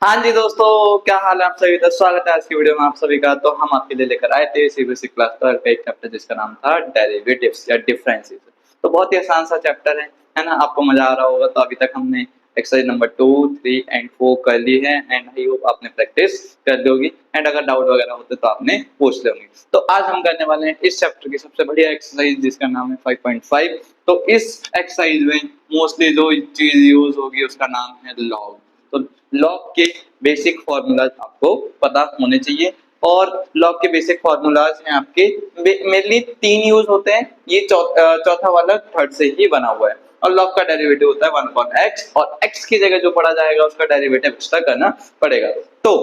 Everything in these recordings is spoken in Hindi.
हाँ जी दोस्तों, क्या हाल है आप सभी का। स्वागत है आज की वीडियो में आप सभी का। तो हम आपके लिए लेकर आए थे सीबीएसई क्लास का एक चैप्टर जिसका नाम था डेरिवेटिव्स या डिफरेंसेस। तो बहुत ही आसान सा चैप्टर है ना। आपको मजा आ रहा होगा। तो अभी तक हमने एक्सरसाइज नंबर 2, 3 एंड 4 कर ली है एंड आई होप आपने प्रैक्टिस कर ली होगी एंड अगर डाउट वगैरह होते तो आपने पूछ ले होंगे। तो आज हम करने वाले हैं इस चैप्टर की सबसे बढ़िया एक्सरसाइज जिसका नाम है 5.5। तो इस एक्सरसाइज में मोस्टली जो चीज यूज होगी उसका नाम है लॉग। तो लॉग के बेसिक फॉर्मूलाज आपको पता होने चाहिए और लॉग के बेसिक फॉर्मूलाज हैं आपके मेनली 3 यूज होते हैं। ये चौथा वाला थर्ड से ही बना हुआ है और लॉग का डेरिवेटिव होता है 1 अपॉन एक्स और एक्स की जगह जो पढ़ा जाएगा उसका डेरिवेटिव एक्स्ट्रा करना पड़ेगा। तो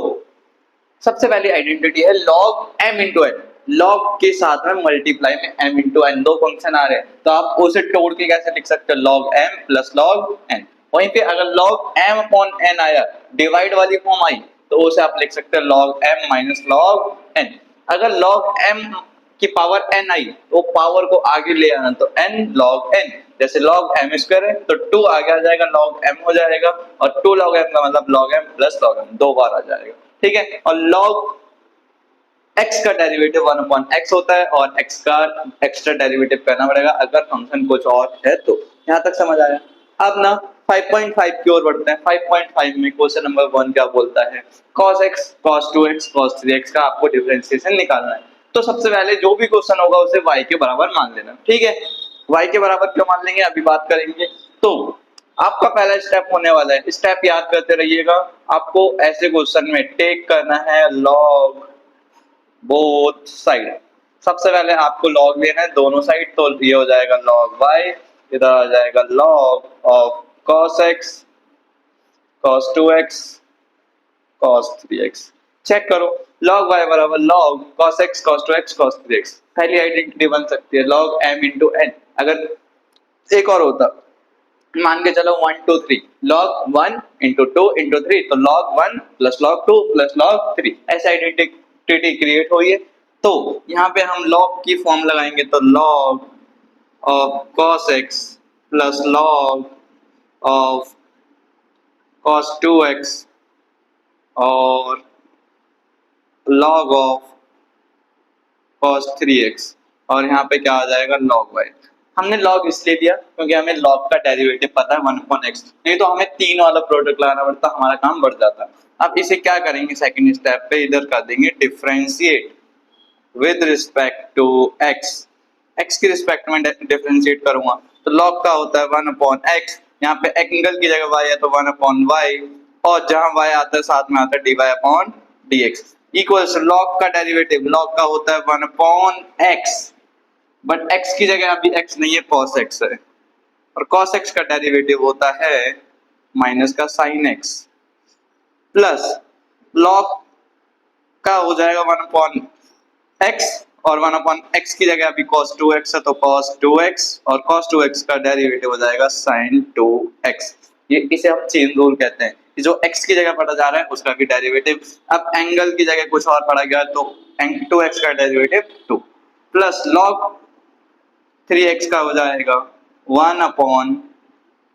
सबसे पहली आइडेंटिटी है log m into n. Log के साथ में मल्टीप्लाई में एम इंटू एन दो फंक्शन आ रहे हैं तो आप उसे तोड़ के कैसे लिख सकते हो, log m plus log n. वहीं पे अगर log m अपॉन n आया डिवाइड वाली फॉर्म आई तो उसे आप लिख सकते हैं log m minus log n। अगर log m की पावर n आई तो पावर को आगे ले आना तो n log n। जैसे log m स्क्वायर है तो 2 आगे आ जाएगा log m हो जाएगा और 2 log m का मतलब log m plus log m दो बार आ जाएगा। ठीक है। और log x का डेरिवेटिव 1 अपॉन x होता है और x का एक्स्ट्रा डेरिवेटिव करना पड़ेगा अगर फंक्शन कुछ और है तो। यहां तक समझ आया। अब ना 5.5 की ओर बढ़ते हैं। 5.5 में क्वेश्चन नंबर 1 क्या बोलता है, cos x cos 2x cos 3x का आपको डिफरेंशिएशन निकालना है। तो सबसे पहले जो भी क्वेश्चन होगा उसे y के बराबर मान लेना। ठीक है। y के बराबर क्यों मान लेंगे अभी बात करेंगे। तो आपका पहला स्टेप होने वाला है, स्टेप याद करते रहिएगा। आपको ऐसे क्वेश्चन में टेक करना है log बोथ साइड। सबसे पहले आपको log लेना है दोनों साइड तो ये हो जाएगा log y, इधर आ जाएगा log of cos x cos 2x cos 3x। Check करो log y बराबर log cos x cos 2x cos 3x। पहली आइडेंटिटी बन सकती है log m इंटू n। अगर एक और होता, मान के चलो 1 2 3 log 1 इंटू 2 इंटू 3 तो log 1 plus log 2 plus log 3 ऐसी आइडेंटिटी क्रिएट हुई है। तो यहाँ पे हम log की फॉर्म लगाएंगे तो log of cos x plus log of cos 2x और log ऑफ cos 3x और यहाँ पे क्या आ जाएगा log y। हमने log इसलिए दिया क्योंकि हमें log का डेरिवेटिव पता है 1 upon x, नहीं तो हमें 3 वाला प्रोडक्ट लगाना पड़ता, हमारा काम बढ़ जाता। अब इसे क्या करेंगे, सेकंड स्टेप पे इधर कर देंगे differentiate with respect to x। x की रिस्पेक्ट में डिफरेंशिएट करूंगा तो log का होता है 1 upon x। यहाँ पे एंगल की जगह y है तो 1 upon y और जहां y आता है साथ में आता है dy upon dx equals log का डेरिवेटिव log का होता है 1 upon x बट x की जगह अभी x नहीं है cos x है और cos x का डेरिवेटिव होता है माइनस का sin x प्लस log का हो जाएगा 1 upon x और 1 upon x की जगह अभी cos 2x है तो cos 2x और cos 2x का डेरिवेटिव हो जाएगा sin 2x। ये इसे हम चेन रूल कहते हैं। जो x की जगह पढ़ा जा रहा है उसका भी डेरिवेटिव, अब एंगल की जगह कुछ और पढ़ा गया तो 2x का डेरिवेटिव 2 प्लस log 3x का हो जाएगा 1 अपॉन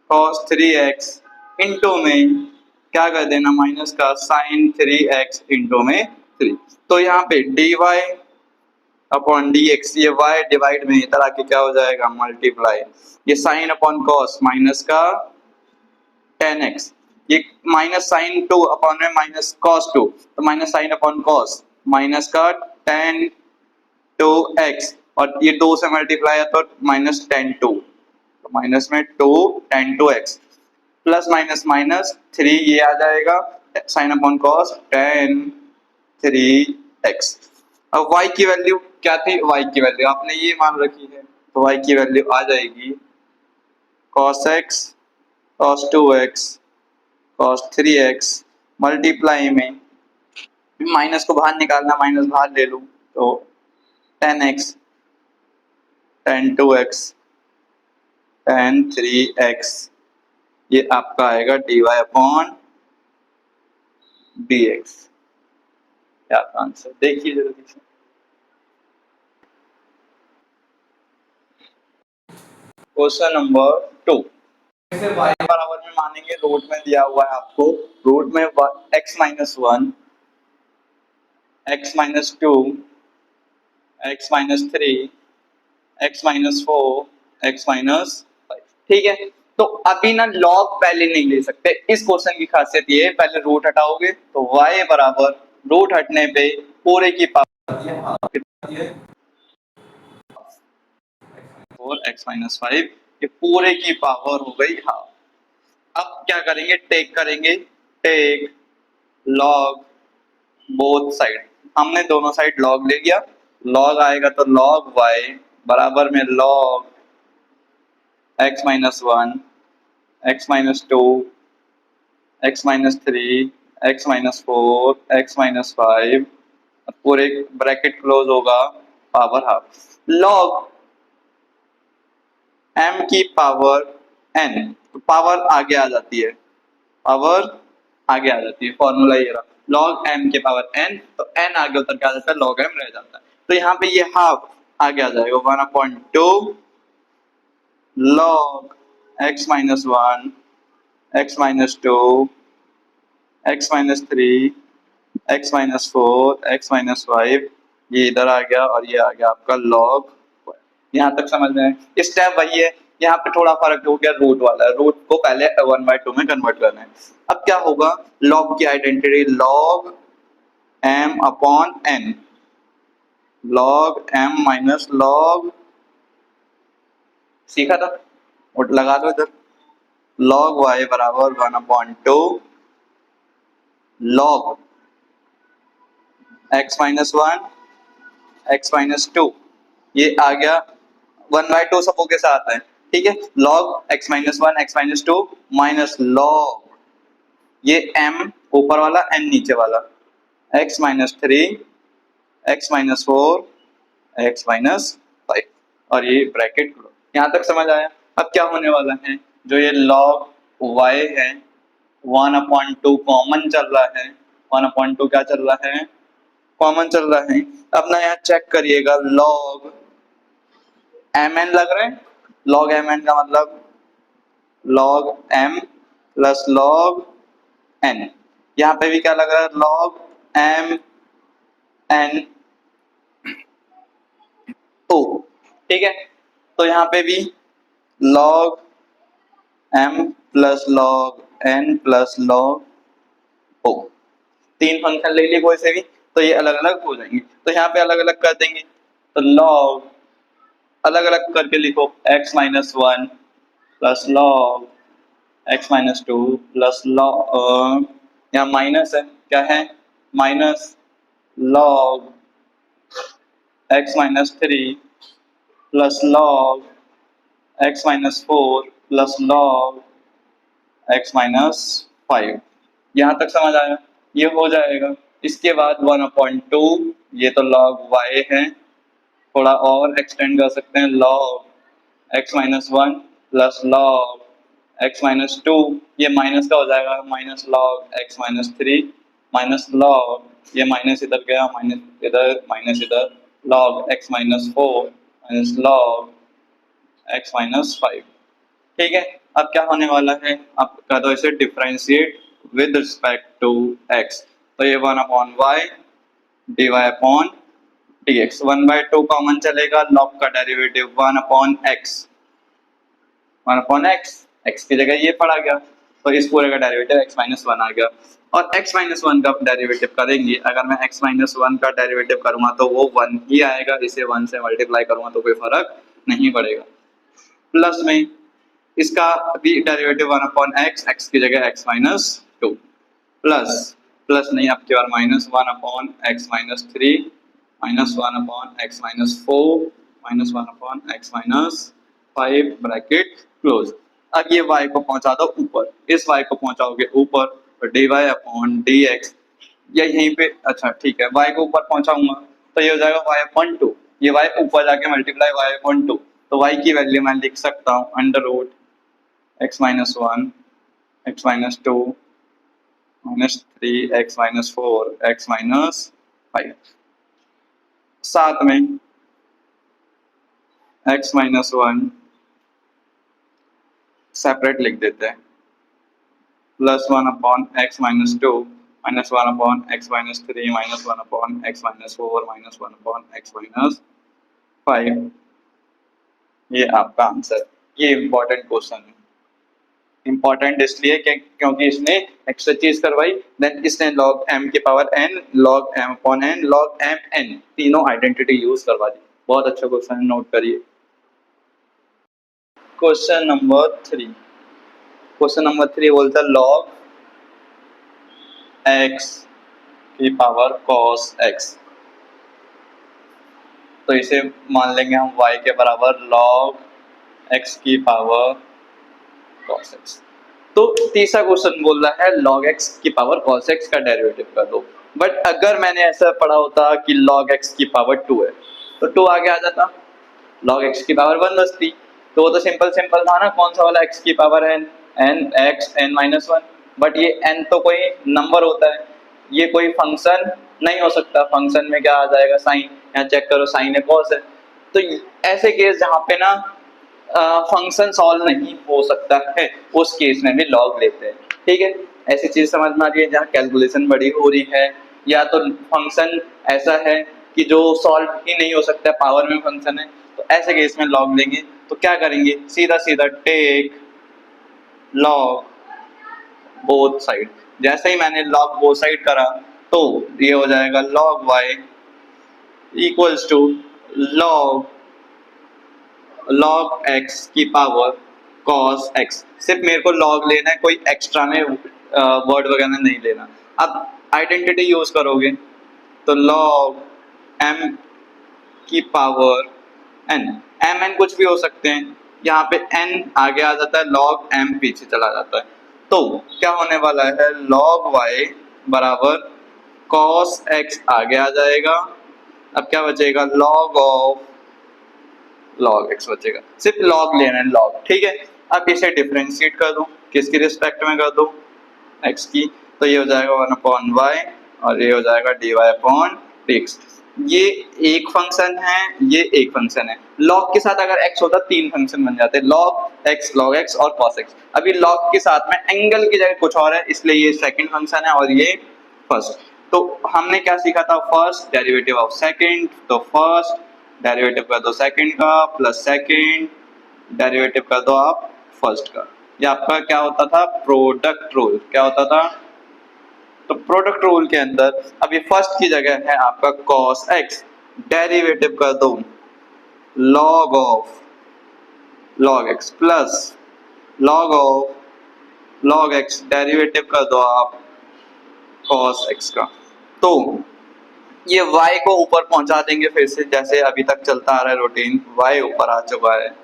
cos 3x इंटू में क्या कर देना माइनस का sin 3x इंटू में 3। तो यहाँ पे dy अपॉन dx ये y डिवाइड में इधर आके क्या हो जाएगा मल्टीप्लाई, ये साइन अपॉन कॉस माइनस का 10x, ये माइनस साइन 2 अपॉन में माइनस कॉस 2 तो minus sine upon cos minus का 10 2x और ये 2 से मल्टीप्लाई है तो माइनस 10 2 तो माइनस में 2 10 2x प्लस माइनस माइनस 3 ये आ जाएगा साइन अपॉन कॉस 10 3x। अब y की वैल्यू क्या थी, y की वैल्यू आपने ये मान रखी है तो y की वैल्यू आ जाएगी cos x cos 2x cos 3x multiply में माइनस को बाहर निकालना माइनस बाहर ले लूं तो 10x 10 2x 10 3x ये आपका आएगा dy अपॉन dx। क्या आंसर देखिए जल्दी से। क्वेश्चन नंबर 2 इसे y बराबर में मानेंगे, रूट में दिया हुआ है आपको, रूट में x-1, x-2, x-3, x-4, x-5। ठीक है, तो अभी ना लॉग पहले नहीं ले सकते। इस क्वेश्चन की खासियत ये है, पहले रूट हटाओगे तो y बराबर रूट हटने पे पूरे की पावर 4x-5, ये पूरे की पावर हो गई हाफ। अब क्या करेंगे, टेक करेंगे, टेक लॉग बोथ साइड। हमने दोनों साइड लॉग ले लिया, लॉग आएगा तो लॉग y बराबर में log x-1, x-2, x-3, x-4, x-5, पूरे ब्रैकेट क्लोज होगा, पावर हाफ। लॉग m की पावर n, तो पावर आगे आ जाती है, पावर आगे आ जाती है, फॉर्मूला ये रहा, लॉग m के पावर n, तो n आगे उतर के आ जाता है, लॉग m रह जाता है। तो यहाँ पे ये हाफ आगे आ जाएगा, 1/2 log x-1, x-2, x-3, x-4, x-5, ये इधर आ गया और ये आ गया आपका लॉग। यहाँ तक समझ में आए? स्टेप वही है, यहाँ पे थोड़ा फर्क हो गया, रूट वाला, रूट को पहले 1/2 में कन्वर्ट करना है। अब क्या होगा, लॉग की identity log m upon n, log m minus log, सीखा था, और लगा दो इधर, लॉग y बराबर 1/2 log x-1, x-2, ये आ गया 1/2 सबों के साथ है, ठीक है, log x-1, x-2 minus log ये m ऊपर वाला n नीचे वाला, x-3, x-4, x-5, और ये ब्रैकेट क्लोज। यहाँ तक समझ आया? अब क्या होने वाला है, जो ये log y है 1/2 कॉमन चल रहा है, 1/2 क्या चल रहा है, कॉमन चल रहा है। अब ना यहाँ चेक करिएगा, log mn लग रहा है, log mn का मतलब log m plus log n, यहाँ पे भी क्या लग रहा है, log m n o, ठीक है, तो यहाँ पे भी log m plus log n plus log o, तीन फंक्शन ले लिए कोई से भी, तो ये अलग अलग हो जाएंगे, तो यहाँ पे अलग अलग कर देंगे, तो log अलग अलग करके लिखो, x-1 plus log x-2 plus log, यहाँ माइनस है, क्या है, minus log x-3 plus log x-4 plus log x-5। यहाँ तक समझ आया? ये हो जाएगा। इसके बाद 1/2, ये तो log y है, थोड़ा और एक्सटेंड कर सकते हैं, log x-1 plus log x-2, ये माइनस का हो जाएगा, minus log x-3 minus log, ये माइनस इधर गया, माइनस इधर, माइनस इधर, log x-4 minus log x-5, ठीक है। अब क्या होने वाला है, अब कर दो इसे differentiate with respect to x, तो ये 1/y dy upon dx, 1/2 common चलेगा, log का डेरिवेटिव 1/x, 1/x, x की जगह ये पड़ा गया, तो इस पूरे का डेरिवेटिव x-1 आ गया, और x-1 का डेरिवेटिव करेंगे, अगर मैं x-1 का डेरिवेटिव करूंगा तो वो 1 ही आएगा, इसे 1 से मल्टीप्लाई करूंगा तो कोई फर्क नहीं पड़ेगा। प्लस में इसका भी डेरिवेटिव 1/x, x की जगह x-2, प्लस प्लस नहीं, आपके बार minus 1/x-3 minus 1/x-4 minus 1/x-5 bracket close. अब ये y को पहुंचा दो ऊपर, इस y को पहुंचाओगे ऊपर तो dy अपॉन dx, या यहीं पे, अच्छा ठीक है, y को ऊपर पहुंचाऊंगा तो ये हो जाएगा y/2, ये y ऊपर जाके मल्टीप्लाई y/2, तो y की वैल्यू मैं लिख सकता हूँ under root x-1, x-2 -3, x-4, x-5, साथ में x-1 सेपरेट लिख देते हैं, +1/x-2 -1/x-3 -1/x-4 -1/x-5। ये आपका आंसर। ये इंपॉर्टेंट क्वेश्चन है। इंपॉर्टेंट इसलिए क्योंकि इसने एक्स्ट्रा चीज करवाई, देन इसने log m की power n, log m/n, log mn तीनों आइडेंटिटी यूज करवा दी। बहुत अच्छा क्वेश्चन है, नोट करिए। क्वेश्चन नंबर 3 बोलता है log x की पावर cos x। तो इसे मान लेंगे हम y के बराबर log x की पावर cos x। तो तीसरा क्वेश्चन बोल रहा है log x की पावर cos x का डेरिवेटिव कर दो। बट अगर मैंने ऐसा पढ़ा होता कि log x की पावर 2 है तो 2 आगे आ जाता, log x की पावर 1 बचती। तो वो तो सिंपल था ना, कौन सा वाला x की power n, n x n-1। But ये n तो कोई नंबर होता है, ये कोई फंक्शन नहीं हो सकता। फंक्शन में क्या आ जाएगा, साइन। यहाँ चेक करो, साइन है कॉस है। तो ऐसे केस जहाँ पे ना फंक्शन सॉल्व नहीं हो सकता है, उस केस में भी लॉग लेते हैं। ठीक है, ऐसी चीज समझ में आ रही है जहाँ कैलकुलेशन बड़ी हो रही है, या तो फंक्शन ऐसा है कि जो सॉल्व ही नहीं हो सकता, पावर में फंक्शन है, तो ऐसे केस में लॉग लेंगे। तो क्या करेंगे, सीधा सीधा टेक लॉग बोथ साइड। जैसे ही मैंने लॉग बोथ साइड करा तो ये हो जाएगा log y equals to log x की पावर cos x। सिर्फ मेरे को log लेना है, कोई एक्स्ट्रा में वर्ड वगैरह नहीं लेना। अब आइडेंटिटी यूज करोगे तो log m की पावर n, mn कुछ भी हो सकते हैं, यहाँ पे n आगे आ जाता है, log m पीछे चला जाता है। तो क्या होने वाला है, log y बराबर cos x आगे आ जाएगा। अब क्या बचेगा, log x बचेगा। सिर्फ log लेना है, log। ठीक है, अब इसे डिफरेंशिएट कर दो, किसकी रिस्पेक्ट में कर दो, x की। तो ये हो जाएगा 1/y और ये हो जाएगा dy/dx। ये एक फंक्शन है, ये एक फंक्शन है। log के साथ अगर x होता, तीन फंक्शन बन जाते, log x और cos x। अभी log के साथ में एंगल की जगह कुछ और है, इसलिए ये सेकंड फंक्शन है और ये फर्स्ट। तो हमने क्या सीखा था, फर्स्ट डेरिवेटिव ऑफ सेकंड। तो फर्स्ट डेरिवेटिव कर दो सेकंड का, प्लस सेकंड डेरिवेटिव कर दो आप फर्स्ट का। ये आपका क्या होता था, प्रोडक्ट रूल। क्या होता था, तो प्रोडक्ट रूल के अंदर अभी फर्स्ट की जगह है आपका cos x, डेरिवेटिव कर दो log of log x plus log of log x, derivative कर दो आप cos x का। तो ये y को ऊपर पहुंचा देंगे फिर से, जैसे अभी तक चलता आ रहा है रूटीन। y ऊपर आ चुका है,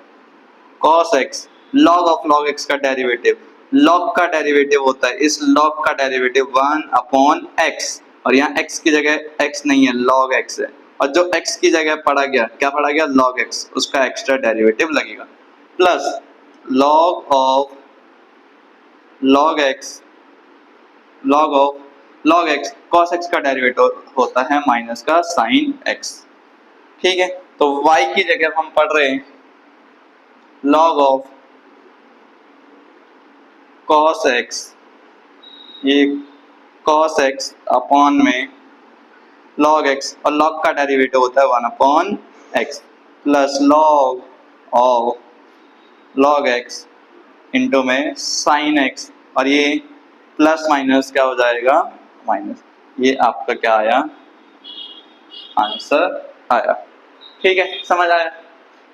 cos x log of log x का डेरिवेटिव, log का डेरिवेटिव होता है, इस log का डेरिवेटिव 1/x, और यहाँ x की जगह x नहीं है, log x है। और जो x की जगह पड़ा गया, क्या पड़ा गया, log x, उसका एक्स्ट्रा डेरिवेटिव लगेगा, plus log of log x, log of log x, cos x का डेरिवेटिव होता है माइनस का sin x। ठीक है, तो y की जगह हम पढ़ रहे हैं log ऑफ cos x, ये cos x अपॉन में log x, और log का डेरिवेटिव होता है 1/x, plus log of log x into में sin x, और ये प्लस माइनस क्या हो जाएगा, माइनस। ये आपका क्या आया, आंसर आया। ठीक है, समझ आया।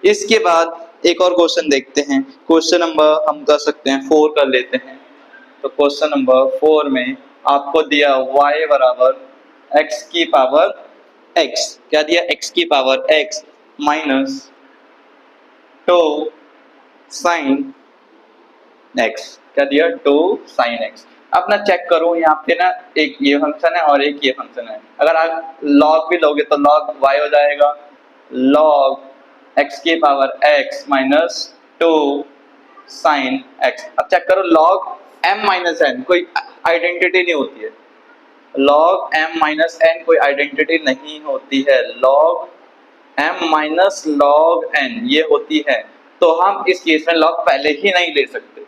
इसके बाद एक और क्वेश्चन देखते हैं। क्वेश्चन नंबर हम कर सकते हैं 4 कर लेते हैं। तो क्वेश्चन नंबर 4 में आपको दिया y बराबर x की पावर x, क्या दिया, x की power x minus 2 sin x, क्या दिया, 2 sin x। अब ना चेक करो, यहाँ पे ना एक ये फंक्शन है और एक ये फंक्शन है। अगर आप log भी लोगे तो log y हो जाएगा, log x की power x minus 2 sin x। अब चेक करो, log m माइनस n कोई आइडेंटिटी नहीं होती है, log m माइनस n कोई आइडेंटिटी नहीं होती है, log m minus log n ये होती है। तो हम इस केस में log पहले ही नहीं ले सकते,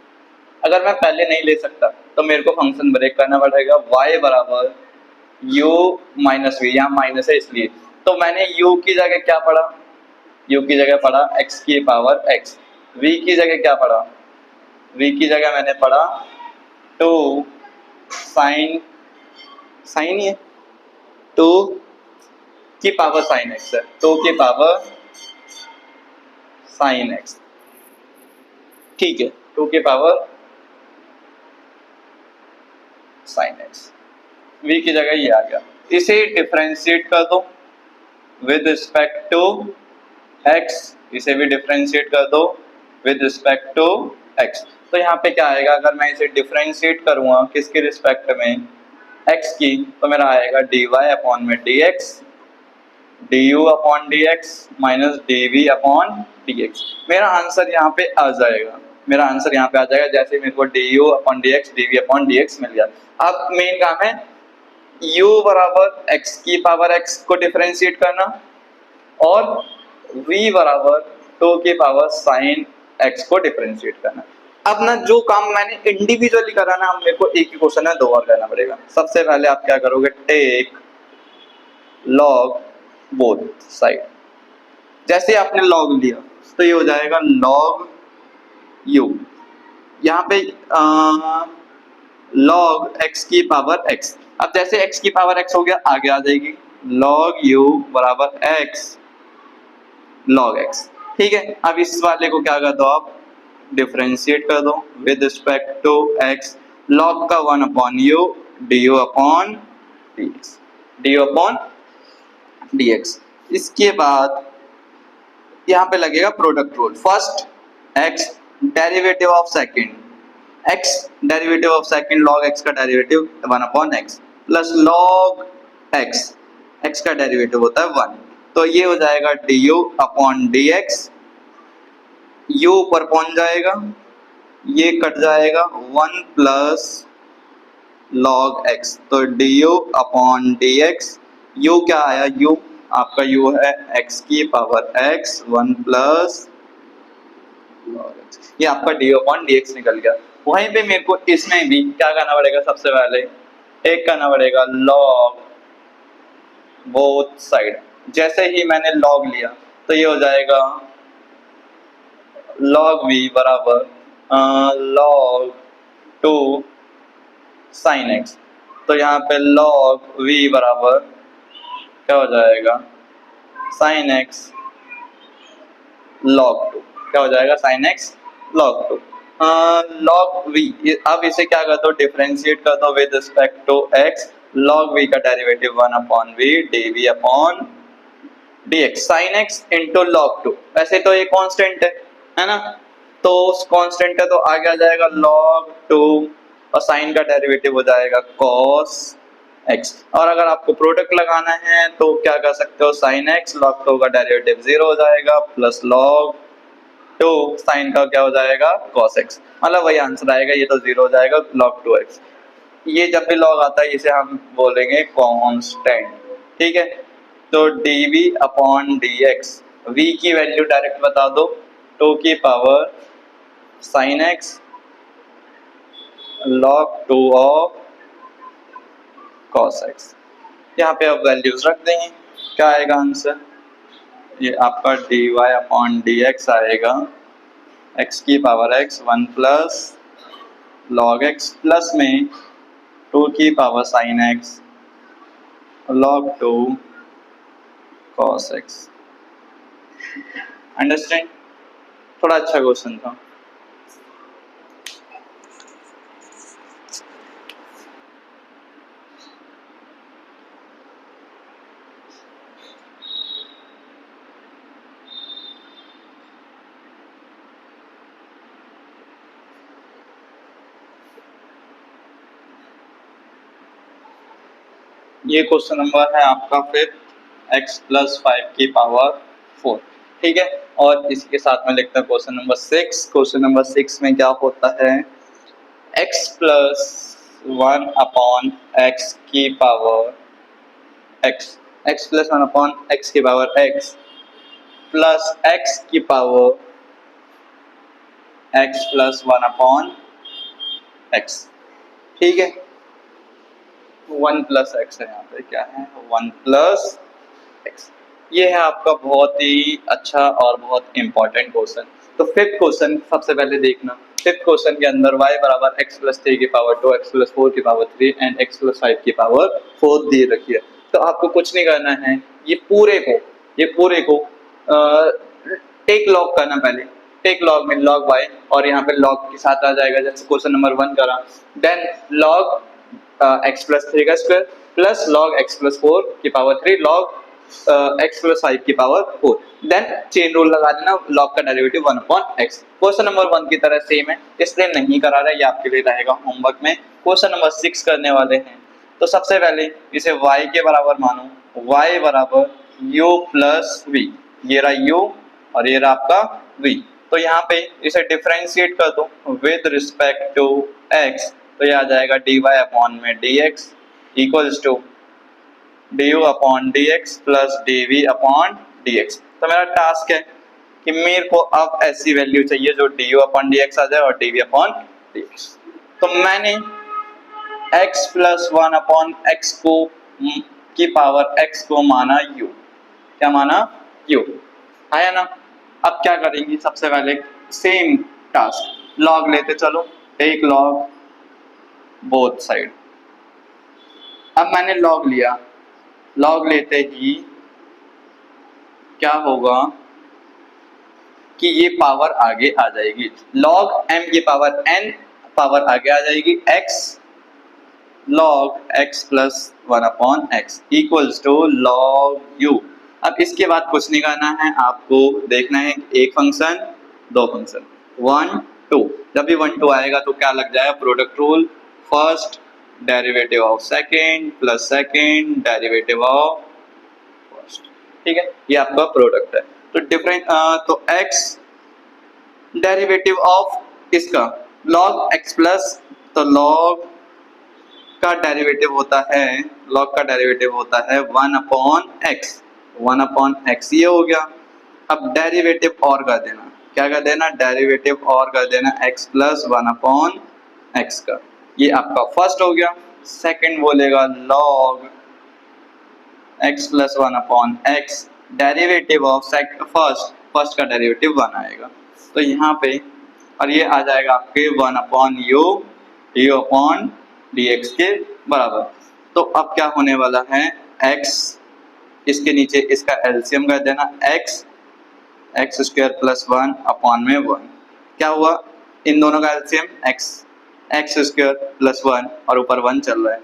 अगर मैं पहले नहीं ले सकता तो मेरे को फंक्शन ब्रेक करना पड़ेगा। y बराबर u माइनस वी, यहाँ माइनस है इसलिए, तो मैंने u की जगह क्या पढ़ा, u की जगह पढ़ा x की पावर x, v की जगह क्या पढ़ा, v की जगह मैंने पढ़ा 2 साइन, साइन ही है, 2 की पावर साइन x है, 2 की पावर साइन x, ठीक है, 2 की पावर साइन x, v की जगह ये आ गया। इसे डिफरेंशिएट कर दो विद रिस्पेक्ट टू x, इसे भी डिफरेंशिएट कर दो विद रिस्पेक्ट टू x। तो यहाँ पे क्या आएगा, अगर मैं इसे डिफरेंशिएट करूँगा किसके रिस्पेक्ट में, x की, तो मेरा आएगा dy अपॉन में dx, du upon dx minus dv upon dx। मेरा आंसर यहाँ पे आ जाएगा, मेरा आंसर यहाँ पे आ जाएगा, जैसे मेरे को du upon dx dv upon dx मिल गया। अब मेन काम है u बराबर x की पावर x को डिफरेंशिएट करना और v बराबर 2 की पावर साइन x को डिफरेंशिएट करना। अब ना जो काम मैंने इंडिविजुअली करा ना, अब मेरे को एक ही क्वेश्चन है, 2 और करना पड़ेगा। सबसे पहले आप क्या करोगे, टेक लॉग बोथ साइड। जैसे आपने लॉग लिया तो ये हो जाएगा लॉग u, यहाँ पे लॉग x की पावर x। अब जैसे x की पावर x हो गया, आगे आ जाएगी लॉग u बराबर x लॉग x, ठीक है। अब इस वाले को क्या कर दो, आप डिफरेंशिएट कर दो with respect to x, log का 1 upon u du upon dx, du upon dx। इसके बाद यहाँ पे लगेगा product rule, first x derivative of second, x derivative of second log x का derivative 1 upon x plus log x, x का डेरिवेटिव होता है 1, तो ये हो जाएगा du अपॉन dx, u ऊपर पहुंच जाएगा, ये कट जाएगा 1 प्लस लॉग x, तो du अपॉन dx, u क्या आया, u आपका u है x की power x 1 plus log x, ये आपका du अपॉन dx निकल गया। वहीं पे मेरे को इसमें भी क्या करना पड़ेगा, सबसे पहले एक करना पड़ेगा लॉग बोथ साइड। जैसे ही मैंने लॉग लिया तो ये हो जाएगा लॉग v बराबर लॉग 2 साइन x, तो यहाँ पे लॉग v बराबर क्या हो जाएगा, साइन x लॉग 2, क्या हो जाएगा, sine x log 2 log v। अब इसे क्या कर दो, डिफरेंशिएट कर दो with respect to x, log v का derivative 1 upon v dv upon dx, sine x into log 2। वैसे तो ये कांस्टेंट है ना, तो कांस्टेंट है तो आगे आ जाएगा log 2 और साइन का डेरिवेटिव हो जाएगा cos x। और अगर आपको प्रोडक्ट लगाना है तो क्या कर सकते हो, साइन x log 2 का डेरिवेटिव 0 हो जाएगा प्लस log 2 साइन का क्या हो जाएगा, cos x, मतलब वही आंसर आएगा, ये तो 0 हो जाएगा log 2x। ये जब भी log आता है इसे हम बोलेंगे कांस्टेंट, ठीक है। तो dv अपॉन dx, v की वैल्यू डायरेक्ट बता दो, 2 की power sine x log 2 of cos x। यहाँ पे आप वैल्यूज रख देंगे, क्या आएगा आंसर, ये आपका dy अपॉन dx आएगा x की power x 1 plus log x plus में 2 की power sine x log 2 cos x। Understand, थोड़ा अच्छा क्वेश्चन था। ये क्वेश्चन नंबर है आपका फिर x प्लस 5 की पावर 4, ठीक है। और इसके साथ में लिखते हैं क्वेश्चन नंबर 6। क्वेश्चन नंबर 6 में क्या होता है, x प्लस 1 अपॉन x की power x, x plus 1 upon x की पावर x प्लस x की power x plus 1 upon x. ठीक है, 1 प्लस एक्स है, यहाँ पे क्या है 1 प्लस एक्स। ये है आपका बहुत ही अच्छा और बहुत इंपॉर्टेंट क्वेश्चन। तो फिफ्थ क्वेश्चन सबसे पहले देखना। फिफ्थ क्वेश्चन के अंदर y बराबर एक्स प्लस 3 की पावर 2, एक्स प्लस 4 की पावर 3 एंड एक्स प्लस 5 की पावर 4 दे रखी है। तो आपको कुछ नहीं करना है, ये पूरे को टेक लॉग करना। पहले टेक लॉग में लॉग y, और यहाँ पे लॉग के साथ आ जाएगा, जैसे क्वेश्चन नंबर 1 करा। देन लॉग एक्स प्लस 3 का square plus log x plus 4 की पावर 3 लॉग एक्स प्लस 5 की पावर 4। देन चेन रूल लगा देना, लॉग का derivative 1 upon x. Question number 1 की तरह सेम है, इसलिए नहीं करा रहा है, ये आपके लिए रहेगा होमवर्क में। क्वेश्चन नंबर 6 करने वाले हैं। तो सबसे पहले इसे y के बराबर मानो, y बराबर u प्लस v, ये रहा u और ये रहा आपका v। तो यहाँ पे इसे डिफरेंशिएट कर दो विद रिस्पेक्ट टू x, तो ये आ जाएगा dy अपॉन में dx equals to du upon dx plus dv upon dx। तो मेरा टास्क है कि मेरे को अब ऐसी वैल्यू चाहिए जो du अपॉन dx आ जाए और dv अपॉन dx। तो मैंने x प्लस 1 अपॉन x को की पावर x को माना u, क्या माना u, आया ना। अब क्या करेंगे, सबसे पहले सेम टास्क, लॉग लेते चलो, टेक लॉग बोथ साइड। अब मैंने लॉग लिया, लॉग लेते ही क्या होगा कि ये पावर आगे आ जाएगी, लॉग m की पावर n पावर आगे आ जाएगी, x log x plus 1 upon x equals to log u। अब इसके बाद कुछ नहीं करना है, आपको देखना है एक फंक्शन दो फंक्शन 1 2। जब भी 1 2 आएगा तो क्या लग जाएगा, product rule, first derivative of second plus second derivative of first. ठीक है, ये आपका प्रोडक्ट है। तो डिफरेंट तो x डेरिवेटिव ऑफ इसका log x प्लस, तो log का डेरिवेटिव होता है, log का डेरिवेटिव होता है 1 अपॉन एक्स, 1 अपॉन एक्स, ये हो गया। अब डेरिवेटिव और कर देना, क्या कर देना, डेरिवेटिव और कर देना x प्लस 1 अपॉन एक्स का, ये आपका फर्स्ट हो गया। सेकंड बोलेगा log x plus 1 upon x derivative of first का डेरिवेटिव 1 आएगा, तो यहाँ पे, और ये आ जाएगा आपके 1 अपॉन यू अपॉन dx के बराबर। तो अब क्या होने वाला है, x इसके नीचे इसका एलसीएम कर देना, x स्क्वायर प्लस 1 अपॉन में 1, क्या हुआ, इन दोनों का एलसीएम x स्क्वायर प्लस 1 और ऊपर 1 चल रहा है।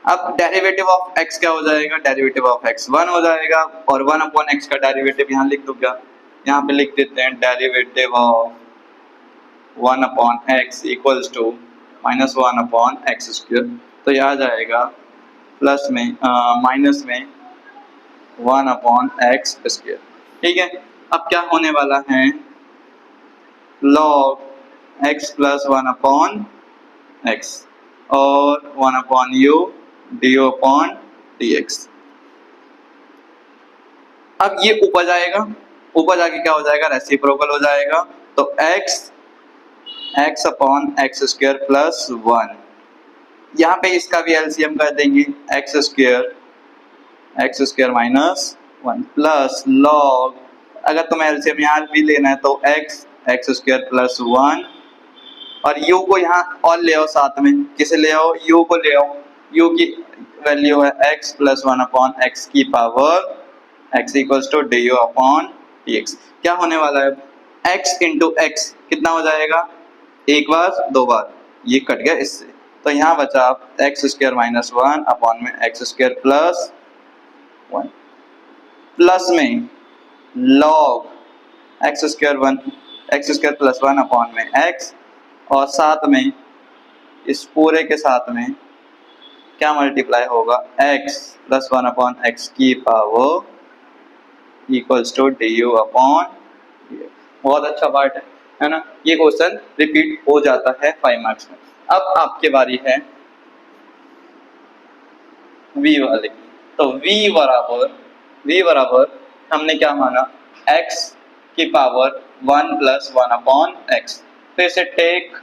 अब डेरिवेटिव ऑफ x क्या हो जाएगा, डेरिवेटिव ऑफ x 1 हो जाएगा, और 1 अपॉन x का डेरिवेटिव यहाँ लिख दो, क्या यहाँ पे लिख देते हैं, derivative of 1 upon x equals to minus 1 upon x square. तो यह आ जाएगा प्लस में माइनस में 1 अपॉन एक्स स्क्वायर। ठीक है, अब क्या होने वाला है, log x plus 1 upon x और 1 upon you du upon dx। अब ये ऊपर जाएगा, ऊपर जाके क्या हो जाएगा, रेसिप्रोकल हो जाएगा, तो x upon x square plus 1, यहाँ पे इसका भी एलसीएम कर देंगे, x square minus 1 plus log, अगर तुम्हें एलसीएम यहाँ भी लेना है तो एक्स स्क्वायर प्लस 1, और u को यहाँ और ले आओ साथ में, किसे ले आओ, u को ले आओ, u की वैल्यू है x प्लस 1 अपॉन एक्स की power x equals to d upon dx। क्या होने वाला है, x इंटू एक्स कितना हो जाएगा, एक बार दो बार, ये कट गया इससे, तो यहाँ बचा एक्स स्क्वायर माइनस 1 अपॉन में एक्स स्क्वायर प्लस 1 प्लस में log x square plus 1 upon में x, और साथ में इस पूरे के साथ में क्या मल्टीप्लाई होगा, x प्लस 1 अपॉन एक्स की power equals to d u upon. बहुत अच्छा पार्ट है ना। ये क्वेश्चन रिपीट हो जाता है 5 मार्क्स में। अब आपके बारी है v वाले की। तो v बराबर हमने क्या माना, x की पावर 1 प्लस 1 अपॉन एक्स, तो इसे टेक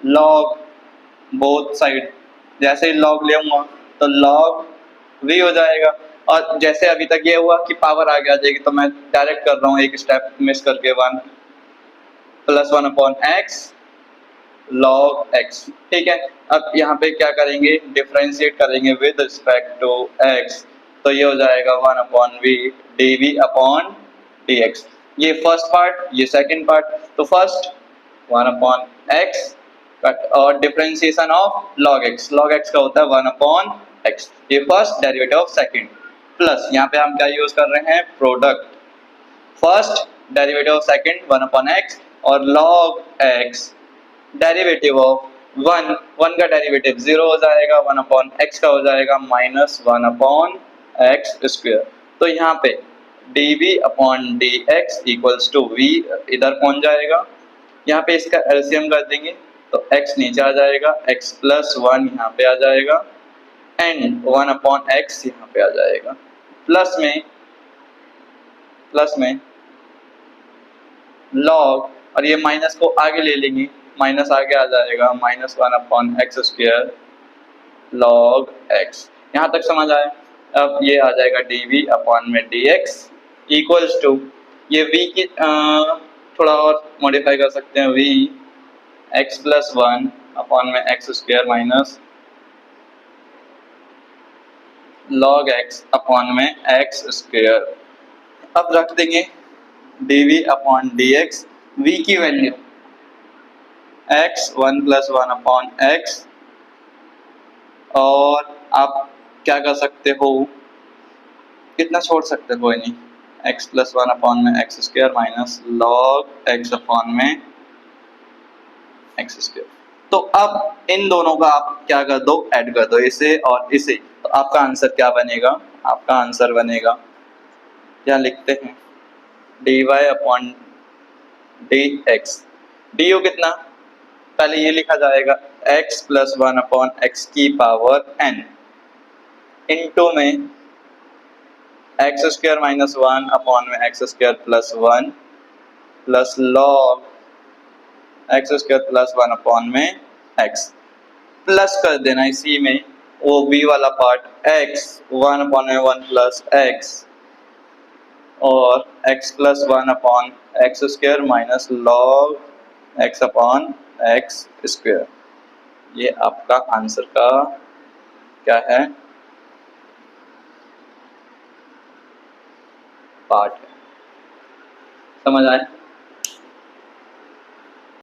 log बोथ साइड, जैसे ही log ले आऊंगा तो log v हो जाएगा। और जैसे अभी तक ये हुआ कि पावर आगे आ जाएगी, तो मैं डायरेक्ट कर रहा हूँ एक स्टेप मिस करके, 1 + 1 अपॉन x log x। ठीक है, अब यहाँ पे क्या करेंगे, डिफरेंशिएट करेंगे विद रिस्पेक्ट टू x, तो ये हो जाएगा 1 upon v dv upon dx। ये फर्स्ट पार्ट, ये सेकंड पार्ट। तो फर्स्ट 1 अपॉन x और differentiation of log x, log x का होता है 1 अपॉन x, ये first derivative of second, plus यहाँ पे हम क्या यूज कर रहे हैं, product, first derivative of second 1 upon x और log x डेरिवेटिव ऑफ 1 का डेरिवेटिव 0 हो जाएगा, 1 अपॉन x का हो जाएगा -1 अपॉन x स्क्वायर। तो यहाँ पे dv upon dx equals to v इधर पहुंच जाएगा, यहाँ पे इसका एलसीएम कर देंगे तो x नीचे आ जाएगा, x + 1 यहाँ पे आ जाएगा एंड 1 अपॉन x यहाँ पे आ जाएगा, प्लस में log, और ये माइनस को आगे ले लेंगे, माइनस आगे आ जाएगा, -1 upon x square log x। यहाँ तक समझ आया। अब ये आ जाएगा dv अपॉन में dx इक्वल्स टू, ये v की थोड़ा और मॉडिफाई कर सकते हैं, v x + 1 अपॉन में x square minus log x upon में x स्क्वायर। अब रख देंगे dv अपॉन dx, v की वैल्यू x 1 + 1 अपॉन x, और आप क्या कर सकते हो, कितना छोड़ सकते हो, कोई नहीं, x + 1 अपॉन में x square minus log x upon में x स्क्वायर। तो अब इन दोनों का आप क्या कर दो, ऐड कर दो, इसे और इसे, तो आपका आंसर क्या बनेगा, आपका आंसर बनेगा, क्या लिखते हैं, dy अपॉन dx, du कितना, पहले ये लिखा जाएगा x + 1 अपॉन x की पावर n इनटू में x स्क्वायर -1 अपॉन में x square + 1 plus log x square + 1 upon में x, प्लस कर देना इसी में वो b वाला पार्ट x 1 अपॉन में 1 प्लस x और x + 1 upon x square minus log x upon x square. ये आपका आंसर का क्या है, पार्ट है। समझ आए?